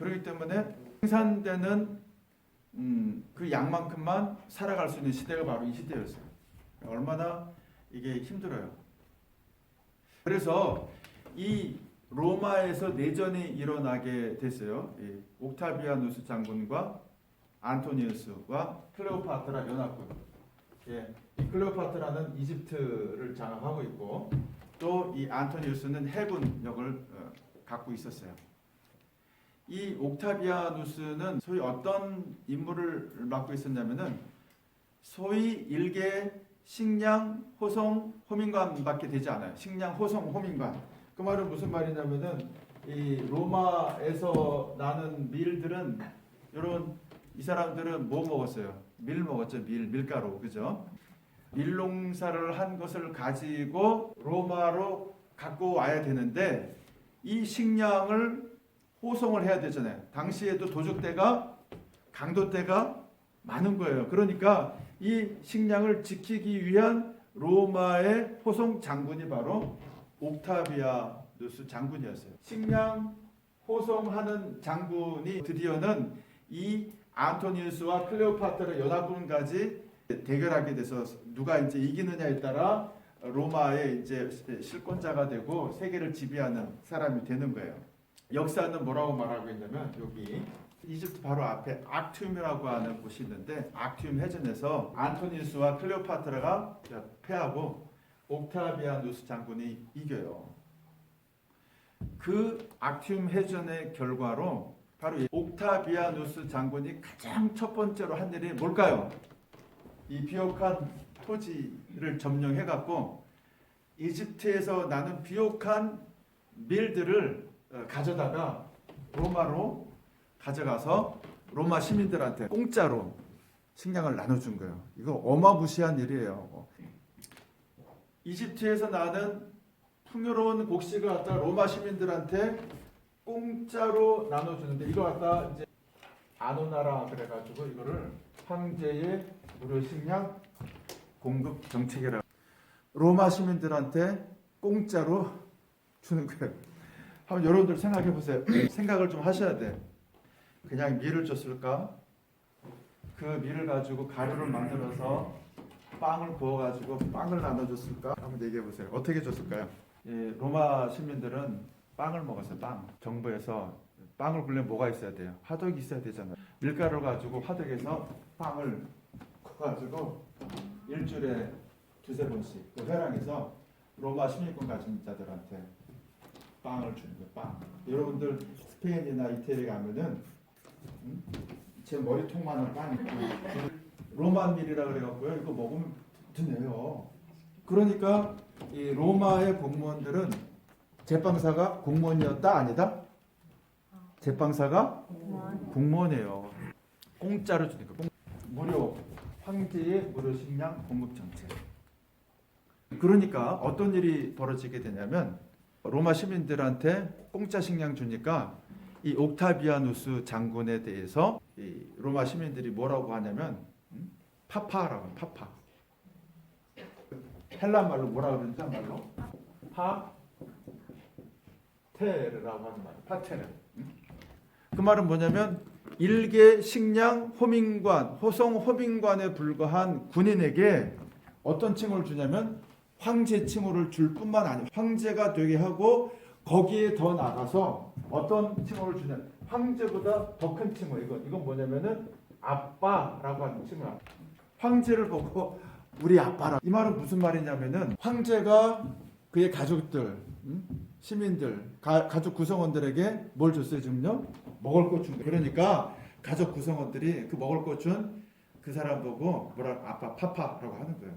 그렇기 때문에 생산되는 그 양만큼만 살아갈 수 있는 시대가 바로 이 시대였어요. 얼마나 이게 힘들어요. 그래서 이 로마에서 내전이 일어나게 됐어요. 이 옥타비아누스 장군과 안토니우스와 클레오파트라 연합군. 예, 이 클레오파트라는 이집트를 장악하고 있고 또 이 안토니우스는 해군력을 갖고 있었어요. 이 옥타비아누스는 소위 어떤 임무를 맡고 있었냐면은 소위 일개 식량, 호송, 호민관밖에 되지 않아요. 식량, 호송, 호민관. 그 말은 무슨 말이냐면은 이 로마에서 나는 밀들은 이런 이 사람들은 뭐 먹었어요? 밀 먹었죠. 밀가루. 그죠? 밀농사를 한 것을 가지고 로마로 갖고 와야 되는데 이 식량을 호송을 해야 되잖아요. 당시에도 도적대가 강도대가 많은 거예요. 그러니까 이 식량을 지키기 위한 로마의 호송 장군이 바로 옥타비아누스 장군이었어요. 식량 호송하는 장군이 드디어는 이 안토니우스와 클레오파트라 연합군까지 대결하게 돼서 누가 이제 이기느냐에 따라 로마의 이제 실권자가 되고 세계를 지배하는 사람이 되는 거예요. 역사는 뭐라고 말하고 있냐면 여기 이집트 바로 앞에 악툼이라고 하는 곳이 있는데 악툼 해전에서 안토니우스와 클레오파트라가 패하고 옥타비아누스 장군이 이겨요. 그 악툼 해전의 결과로 바로 이 옥타비아누스 장군이 가장 첫 번째로 한 일이 뭘까요? 이 비옥한 토지를 점령해갖고 이집트에서 나는 비옥한 밀들을 가져다가 로마로 가져가서 로마 시민들한테 공짜로 식량을 나눠준 거예요. 이거 어마무시한 일이에요. 이집트에서 나는 풍요로운 곡식을 갖다 로마 시민들한테 공짜로 나눠주는데 이거 갖다 이제 아노나라 그래가지고 이거를 황제의 무료 식량 공급 정책이라 로마 시민들한테 공짜로 주는 거예요. 한번 여러분들 생각해 보세요. 생각을 좀 하셔야 돼. 그냥 밀을 줬을까? 그 밀을 가지고 가루를 만들어서 빵을 구워가지고 빵을 나눠줬을까? 한번 얘기해 보세요. 어떻게 줬을까요? 예, 로마 시민들은 빵을 먹었어요. 빵. 정부에서 빵을 굴려면 뭐가 있어야 돼요? 화덕이 있어야 되잖아요. 밀가루를 가지고 화덕에서 빵을 구워가지고 일주일에 두세 번씩 그 회랑에서 로마 시민권 가진 자들한테 빵을 주는 거예요. 빵. 여러분들 스페인이나 이태리 가면은 제 머리통만한 빵이 있고 로마 밀이라 그래갖고요. 이거 먹으면 든든해요. 그러니까 이 로마의 공무원들은 제빵사가 공무원이었다 아니다? 제빵사가 공무원이에요. 공짜로 주니까 무료 황제의 무료 식량 공급 정책. 그러니까 어떤 일이 벌어지게 되냐면 로마 시민들한테 공짜 식량 주니까 이 옥타비아누스 장군에 대해서 이 로마 시민들이 뭐라고 하냐면 파파라고 파파. 헬란 말로 뭐라고 그러는지 말로 파테르라고 하는 말. 파테르. 그 말은 뭐냐면 일개 식량 호민관, 호송 호민관에 불과한 군인에게 어떤 칭호를 주냐면 황제 칭호를 줄 뿐만 아니라 황제가 되게 하고 거기에 더 나가서 어떤 칭호를 주냐면 황제보다 더 큰 칭호. 이건 뭐냐면은 아빠라고 하는 칭호야. 황제를 보고 우리 아빠라. 이 말은 무슨 말이냐면은 황제가 그의 가족들, 시민들, 가족 구성원들에게 뭘 줬어요 지금요? 먹을 것 준 거예요. 그러니까 가족 구성원들이 그 먹을 것 준 그 사람 보고 뭐라 아빠 파파라고 하는 거예요.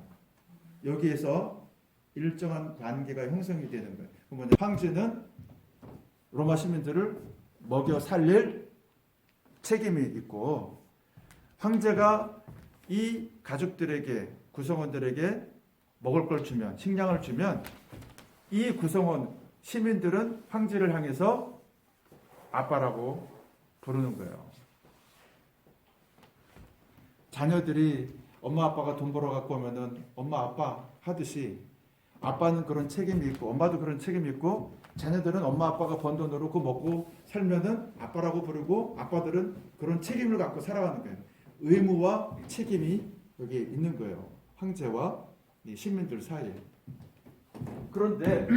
여기에서 일정한 관계가 형성이 되는 거예요. 뭐냐? 황제는 로마 시민들을 먹여 살릴 책임이 있고 황제가 이 가족들에게 구성원들에게 먹을 걸 주면 식량을 주면 이 구성원 시민들은 황제를 향해서 아빠라고 부르는 거예요. 자녀들이 엄마 아빠가 돈 벌어 갖고 오면은 엄마 아빠 하듯이 아빠는 그런 책임이 있고 엄마도 그런 책임이 있고 자녀들은 엄마 아빠가 번 돈으로 그 먹고 살면은 아빠라고 부르고 아빠들은 그런 책임을 갖고 살아가는 거예요. 의무와 책임이 여기 있는 거예요. 황제와 이 식민들 사이에. 그런데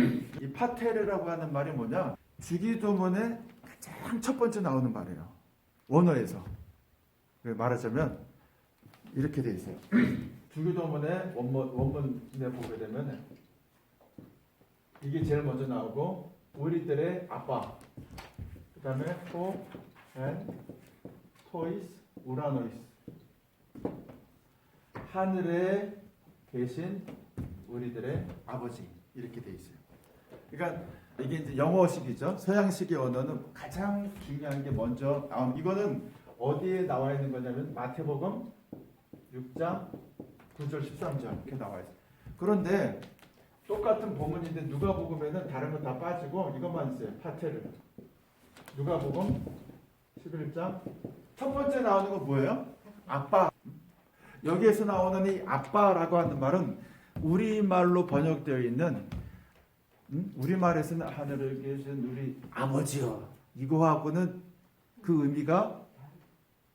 이 파테르라고 하는 말이 뭐냐? 주기도문에 가장 첫 번째 나오는 말이에요. 원어에서. 말하자면 이렇게 돼 있어요. 주기도문의 원문에 보게 되면 이게 제일 먼저 나오고 우리들의 아빠, 그 다음에 토, 앤, 토이스, 우라노이스, 하늘에 계신 우리들의 아버지, 이렇게 돼 있어요. 그러니까 이게 이제 영어식이죠. 서양식의 언어는 가장 중요한 게 먼저 나온. 이거는 어디에 나와 있는 거냐면 마태복음 6장 9절 13절 이렇게 나와 있어요. 그런데 똑같은 본문인데 누가복음에는 다른 건 다 빠지고 이것만 있어요. 파테르. 누가복음 11장 첫 번째 나오는 건 뭐예요? 아빠. 여기에서 나오는 이 아빠라고 하는 말은 우리말로 번역되어 있는 우리말에서는 하늘에 계신 우리 아버지요. 이거하고는 그 의미가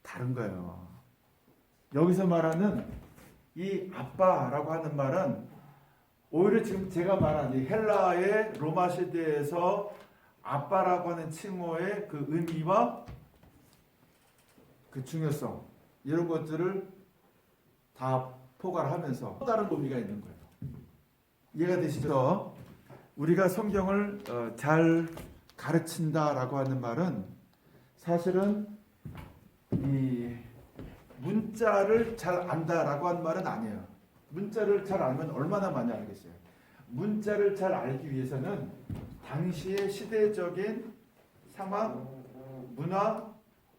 다른 거예요. 여기서 말하는 이 아빠라고 하는 말은 오히려 지금 제가 말한 이 헬라의 로마 시대에서 아빠라고 하는 칭호의 그 의미와 그 중요성 이런 것들을 다 포괄하면서 또 다른 의미가 있는 거예요. 이해가 되시죠? 우리가 성경을 잘 가르친다라고 하는 말은 사실은 이 문자를 잘 안다라고 하는 말은 아니에요. 문자를 잘 알면 얼마나 많이 알겠어요. 문자를 잘 알기 위해서는 당시의 시대적인 상황, 문화,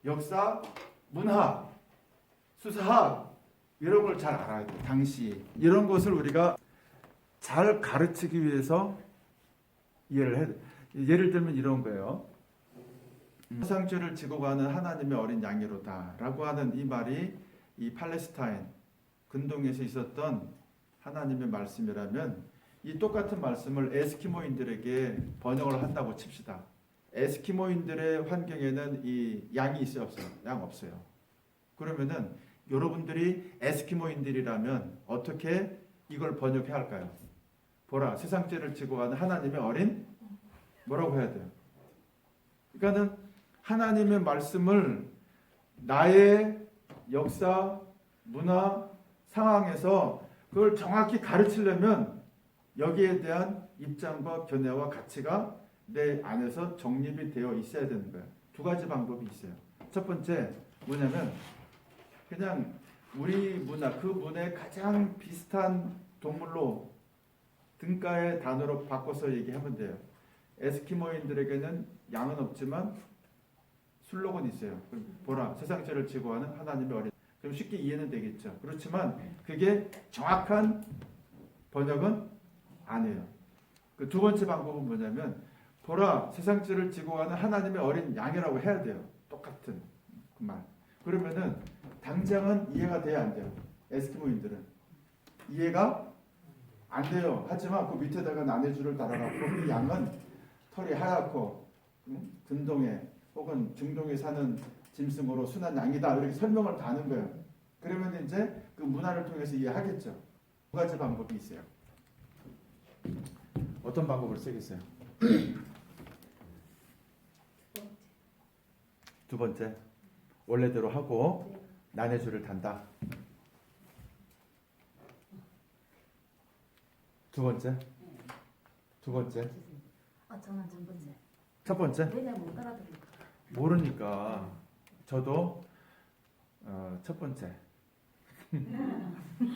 역사, 문학, 수사학 이런 걸 잘 알아야 돼요. 당시 이런 것을 우리가 잘 가르치기 위해서 이해를 해야 돼요. 예를 들면 이런 거예요. 세상죄를 지고 가는 하나님의 어린 양이로다라고 하는 이 말이 이 팔레스타인 근동에서 있었던 하나님의 말씀이라면 이 똑같은 말씀을 에스키모인들에게 번역을 한다고 칩시다. 에스키모인들의 환경에는 이 양이 있어요, 없어요? 양 없어요. 그러면은 여러분들이 에스키모인들이라면 어떻게 이걸 번역해야 할까요? 보라, 세상죄를 지고 가는 하나님의 어린 뭐라고 해야 돼요? 그러니까는 하나님의 말씀을 나의 역사, 문화, 상황에서 그걸 정확히 가르치려면 여기에 대한 입장과 견해와 가치가 내 안에서 정립이 되어 있어야 되는 거예요. 두 가지 방법이 있어요. 첫 번째 뭐냐면 그냥 우리 문화, 그 문화에 가장 비슷한 동물로 등가의 단어로 바꿔서 얘기하면 돼요. 에스키모인들에게는 양은 없지만 술록은 있어요. 보라, 세상죄를 지고 하는 하나님의 어린. 그럼 쉽게 이해는 되겠죠. 그렇지만 그게 정확한 번역은 아니에요. 그 두 번째 방법은 뭐냐면 보라, 세상죄를 지고 가는 하나님의 어린 양이라고 해야 돼요. 똑같은 그 말. 그러면은 당장은 이해가 돼야 안 돼요. 에스키모인들은 이해가 안 돼요. 하지만 그 밑에다가 나뇌줄을 달아갖고 그 양은 털이 하얗고 근동에 혹은 중동에 사는 짐승으로 순한 양이다 이렇게 설명을 다 하는 거예요. 그러면 이제 그 문화를 통해서 이해하겠죠. 두 가지 방법이 있어요. 어떤 방법을 쓰겠어요? 두 번째, 원래대로 하고 나뇌줄을 단다. 두 번째. 저는 첫 번째. 첫 번째. 왜냐면 못 알아들으니까. 모르니까 저도 첫 번째.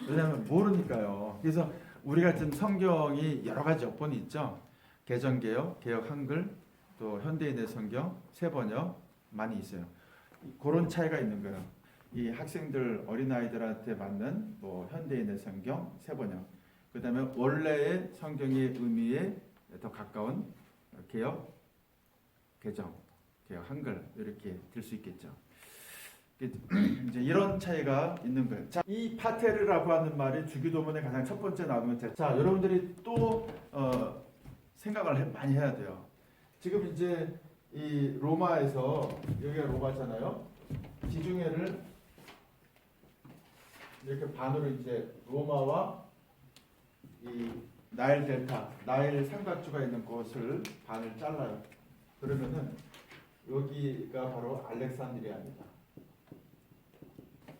왜냐하면 모르니까요. 그래서 우리가 지금 성경이 여러 가지 역본이 있죠. 개정개혁, 개혁 한글, 또 현대인의 성경, 새번역 많이 있어요. 그런 차이가 있는 거예요. 이 학생들 어린아이들한테 맞는 뭐 현대인의 성경, 새번역, 그 다음에 원래의 성경의 의미에 더 가까운 개혁, 개정, 개혁 한글 이렇게 될 수 있겠죠. 이제 이런 차이가 있는 거예요. 자, 이 파테르라고 하는 말이 주기도문의 가장 첫 번째 나오는 책. 자, 여러분들이 또 생각을 많이 해야 돼요. 지금 이제 이 로마에서 여기가 로마잖아요. 지중해를 이렇게 반으로 이제 로마와 이 나일 델타, 나일 삼각주가 있는 곳을 반을 잘라요. 그러면은 여기가 바로 알렉산드리아입니다.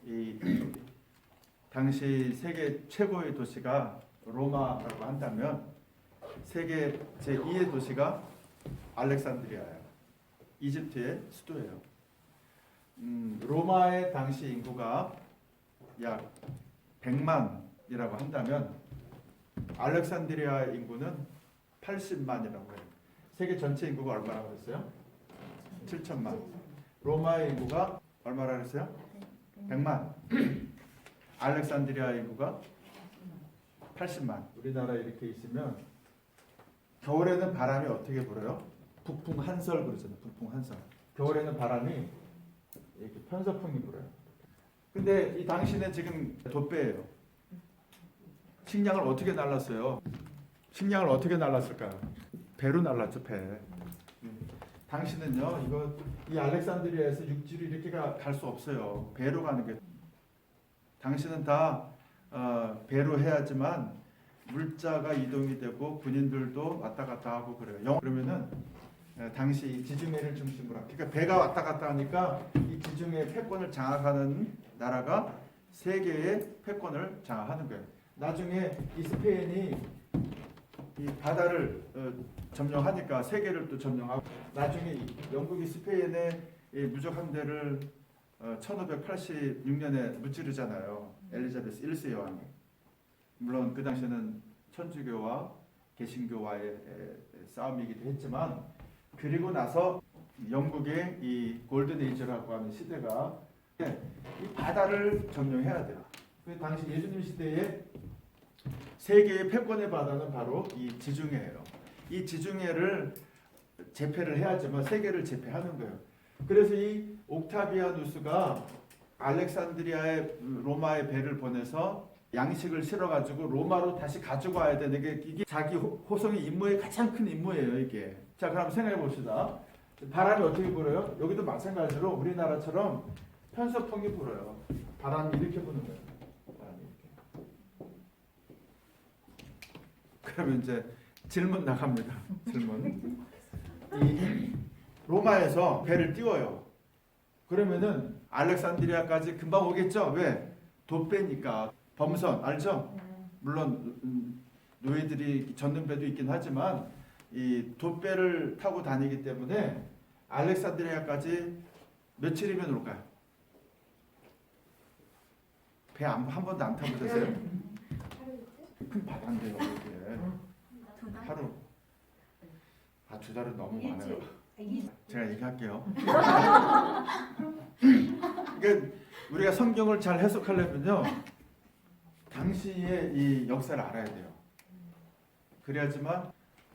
이 당시 세계 최고의 도시가 로마라고 한다면 세계 제2의 도시가 알렉산드리아예요. 이집트의 수도예요. 로마의 당시 인구가 약 100만이라고 한다면 알렉산드리아 인구는 80만이라고 해요. 세계 전체 인구가 얼마라고 그랬어요? 7천만. 로마의 인구가 얼마라고 그랬어요? 100만. 알렉산드리아 인구가 80만. 우리나라 이렇게 있으면 겨울에는 바람이 어떻게 불어요? 북풍 한설 그러잖아요. 북풍 한설. 겨울에는 바람이 이렇게 편서풍이 불어요. 근데 이 당시는 지금 돛배예요. 식량을 어떻게 날랐어요? 식량을 어떻게 날랐을까요? 배로 날랐죠, 배. 당시는요, 이 알렉산드리아에서 육지로 이렇게 갈 수 없어요. 배로 가는 게. 당시는 다 배로 해야지만 물자가 이동이 되고 군인들도 왔다 갔다 하고 그래요. 그러면은 당시 이 지중해를 중심으로, 그러니까 배가 왔다 갔다 하니까 이 지중해 패권을 장악하는 나라가 세계의 패권을 장악하는 거예요. 나중에 이 스페인이 이 바다를 점령하니까 세계를 또 점령하고, 나중에 영국이 스페인의 이 무적 함대를 1586년에 무찌르잖아요. 엘리자베스 1세 여왕이. 물론 그 당시에는 천주교와 개신교와의 싸움이기도 했지만, 그리고 나서 영국의 이 골든 에이지라고 하는 시대가 이 바다를 점령해야 돼요. 그 당시 예수님 시대에 세계의 패권의 바다는 바로 이 지중해예요. 이 지중해를 제패를 해야지만 세계를 제패하는 거예요. 그래서 이 옥타비아누스가 알렉산드리아의 로마의 배를 보내서 양식을 실어가지고 로마로 다시 가지고 와야 되는 게, 이게 자기 호송의 임무의 가장 큰 임무예요, 이게. 자, 그럼 생각해 봅시다. 바람이 어떻게 불어요? 여기도 마찬가지로 우리나라처럼 편서풍이 불어요. 바람이 이렇게 부는 거예요. 바람이 이렇게. 그러면 이제 질문 나갑니다. 질문. 이 로마에서 배를 띄워요. 그러면은 알렉산드리아까지 금방 오겠죠? 왜? 돛배니까. 범선 알죠? 물론 노예들이 젓는 배도 있긴 하지만 이 돛배를 타고 다니기 때문에 알렉산드리아까지 며칠이면 올까요? 배 한 번도 안 타보셨어요? 큰 바다인데요, 이게. 하루. 아, 2달은 너무 많아요. 제가 얘기할게요. 그러니까 우리가 성경을 잘 해석하려면요, 당시의 이 역사를 알아야 돼요. 그래야지만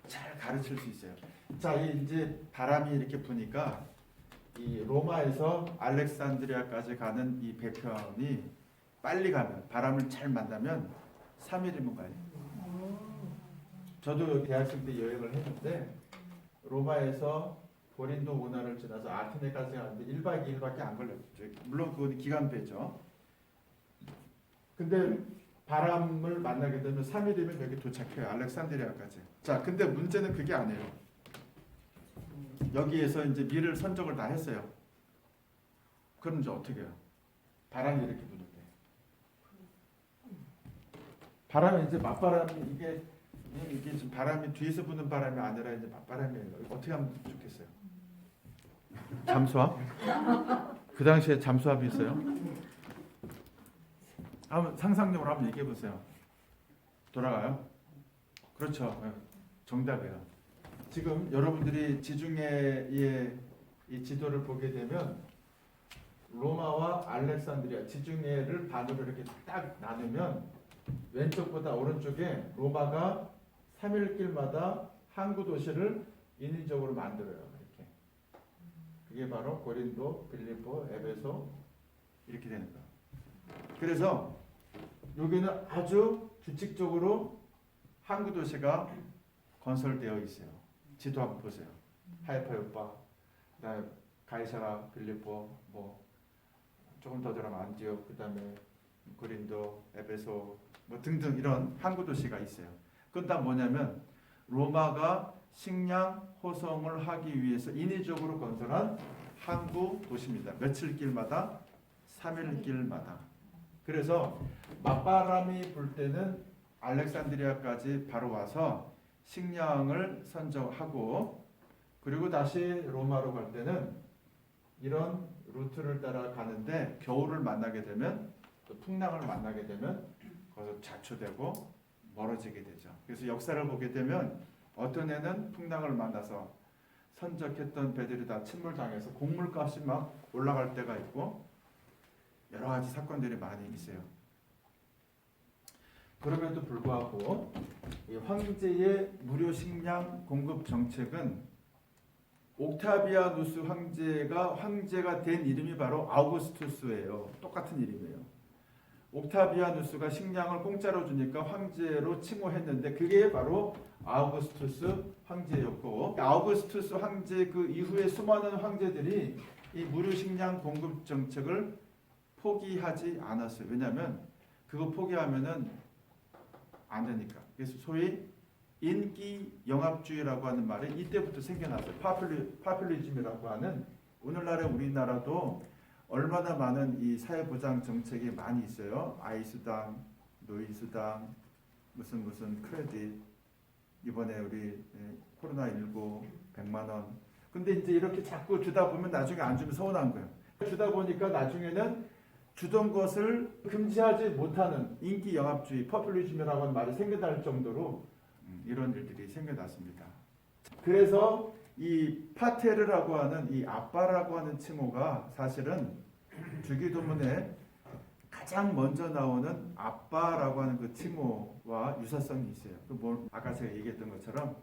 잘 가르칠 수 있어요. 자, 이제 바람이 이렇게 부니까 이 로마에서 알렉산드리아까지 가는 이 배편이 빨리 가면, 바람을 잘 만나면 3일이면 가요. 저도 대학생 때 여행을 했는데 로마에서 고린도 운하를 지나서 아테네까지 가는데 1박 2일밖에 안 걸렸죠. 물론 그건 기간배죠. 근데 바람을 만나게 되면 3일이면 여기 도착해요. 알렉산드리아까지. 자, 근데 문제는 그게 아니에요. 여기에서 이제 미를 선적을 다 했어요. 그럼 이제 어떻게 해요? 바람이 이렇게 부는데. 바람이 이제 맞바람이, 이게 지금 바람이 뒤에서 부는 바람이 아니라 이제 맞바람이에요. 어떻게 하면 좋겠어요? 잠수함? 그 당시에 잠수함이 있어요? 한번 상상력으로 한번 얘기해 보세요. 돌아가요? 그렇죠. 정답이에요. 지금 여러분들이 지중해의 이 지도를 보게 되면 로마와 알렉산드리아, 지중해를 반으로 이렇게 딱 나누면 왼쪽보다 오른쪽에 로마가 3일길마다 항구 도시를 인위적으로 만들어요. 이렇게. 그게 바로 고린도, 빌립보, 에베소, 이렇게 되는 거예요. 그래서 여기는 아주 규칙적으로 항구 도시가 건설되어 있어요. 지도 한번 보세요. 하이파 요파, 그다음에 가이사라, 빌립보, 뭐 조금 더 들어가면 안티옥, 그다음에 고린도, 에베소 뭐 등등 이런 항구 도시가 있어요. 그건 다 뭐냐면 로마가 식량 호송을 하기 위해서 인위적으로 건설한 항구 도시입니다. 며칠 길마다 3일 길마다. 그래서 맞바람이 불 때는 알렉산드리아까지 바로 와서 식량을 선적하고 그리고 다시 로마로 갈 때는 이런 루트를 따라 가는데 겨울을 만나게 되면 또 풍랑을 만나게 되면 거기서 자초되고 멀어지게 되죠. 그래서 역사를 보게 되면 어떤 해는 풍랑을 만나서 선적했던 배들이 다 침몰당해서 곡물값이 막 올라갈 때가 있고 여러 가지 사건들이 많이 있어요. 그럼에도 불구하고 이 황제의 무료 식량 공급 정책은 옥타비아누스 황제가 된 이름이 바로 아우구스투스예요. 똑같은 이름이에요. 옥타비아누스가 식량을 공짜로 주니까 황제로 칭호했는데 그게 바로 아우구스투스 황제였고 아우구스투스 황제 그 이후에 수많은 황제들이 이 무료 식량 공급 정책을 포기하지 않았어요. 왜냐하면 그거 포기하면은 안 되니까. 그래서 소위 인기 영합주의라고 하는 말이 이때부터 생겨났어요. 파퓰리즘이라고 하는 오늘날의 우리나라도 얼마나 많은 이 사회보장 정책이 많이 있어요. 아이수당, 노인수당, 무슨 크레딧, 이번에 우리 코로나19 100만 원. 근데 이제 이렇게 자꾸 주다 보면 나중에 안 주면 서운한 거예요. 주다 보니까 나중에는 주던 것을 금지하지 못하는 인기 영합주의, 퍼퓰리즘이라고 하는 말이 생겨날 정도로 이런 일들이 생겨났습니다. 그래서 이 파테르라고 하는 이 아빠라고 하는 칭호가 사실은 주기도문에 가장 먼저 나오는 아빠라고 하는 그 칭호와 유사성이 있어요. 아까 제가 얘기했던 것처럼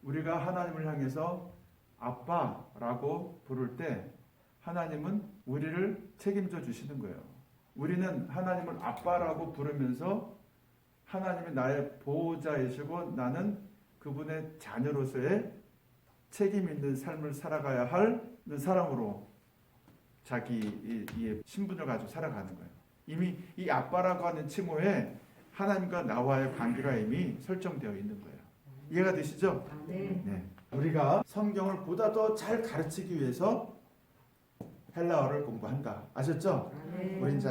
우리가 하나님을 향해서 아빠라고 부를 때 하나님은 우리를 책임져 주시는 거예요. 우리는 하나님을 아빠라고 부르면서 하나님이 나의 보호자이시고 나는 그분의 자녀로서의 책임 있는 삶을 살아가야 할 사람으로 자기의 신분을 가지고 살아가는 거예요. 이미 이 아빠라고 하는 칭호에 하나님과 나와의 관계가 이미 설정되어 있는 거예요. 이해가 되시죠? 네. 네. 우리가 성경을 보다 더 잘 가르치기 위해서 헬라어를 공부한다. 아셨죠? 네. 우리 이제